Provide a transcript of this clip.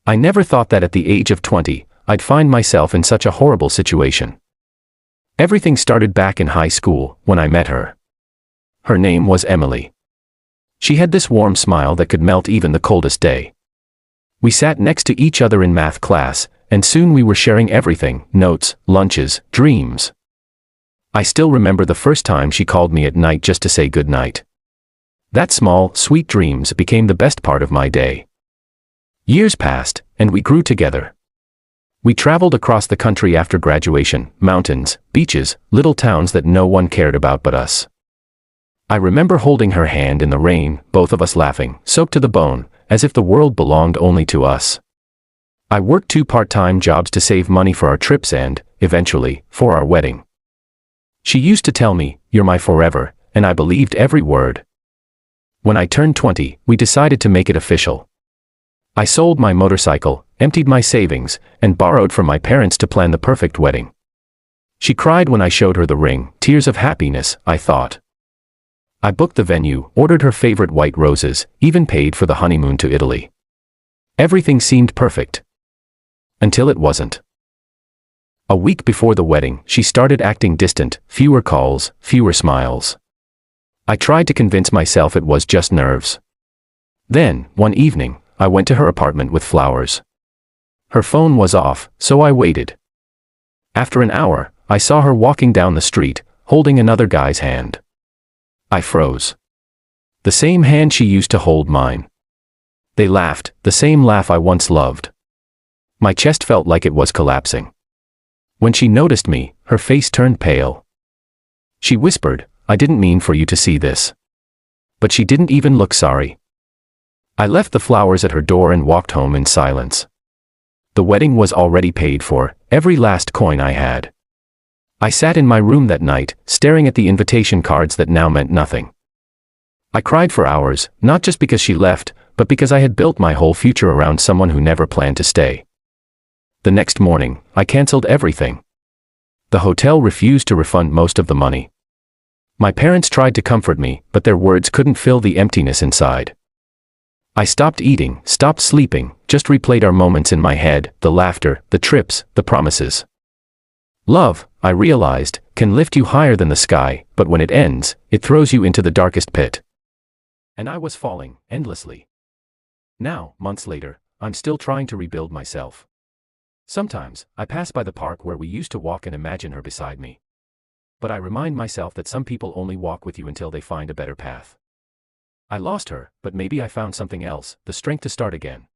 I never thought that at the age of 20, I'd find myself in such a horrible situation. Everything started back in high school, when I met her. Her name was Emily. She had this warm smile that could melt even the coldest day. We sat next to each other in math class, and soon we were sharing everything: notes, lunches, dreams. I still remember the first time she called me at night just to say good night. That small, sweet dreams became the best part of my day. Years passed, and we grew together. We traveled across the country after graduation: mountains, beaches, little towns that no one cared about but us. I remember holding her hand in the rain, both of us laughing, soaked to the bone, as if the world belonged only to us. I worked 2 part-time jobs to save money for our trips and, eventually, for our wedding. She used to tell me, "You're my forever," and I believed every word. When I turned 20, we decided to make it official. I sold my motorcycle, emptied my savings, and borrowed from my parents to plan the perfect wedding. She cried when I showed her the ring, tears of happiness, I thought. I booked the venue, ordered her favorite white roses, even paid for the honeymoon to Italy. Everything seemed perfect. Until it wasn't. A week before the wedding, she started acting distant: fewer calls, fewer smiles. I tried to convince myself it was just nerves. Then, one evening, I went to her apartment with flowers. Her phone was off, so I waited. After an hour, I saw her walking down the street, holding another guy's hand. I froze. The same hand she used to hold mine. They laughed, the same laugh I once loved. My chest felt like it was collapsing. When she noticed me, her face turned pale. She whispered, "I didn't mean for you to see this." But she didn't even look sorry. I left the flowers at her door and walked home in silence. The wedding was already paid for, every last coin I had. I sat in my room that night, staring at the invitation cards that now meant nothing. I cried for hours, not just because she left, but because I had built my whole future around someone who never planned to stay. The next morning, I canceled everything. The hotel refused to refund most of the money. My parents tried to comfort me, but their words couldn't fill the emptiness inside. I stopped eating, stopped sleeping, just replayed our moments in my head: the laughter, the trips, the promises. Love, I realized, can lift you higher than the sky, but when it ends, it throws you into the darkest pit. And I was falling, endlessly. Now, months later, I'm still trying to rebuild myself. Sometimes, I pass by the park where we used to walk and imagine her beside me. But I remind myself that some people only walk with you until they find a better path. I lost her, but maybe I found something else: the strength to start again.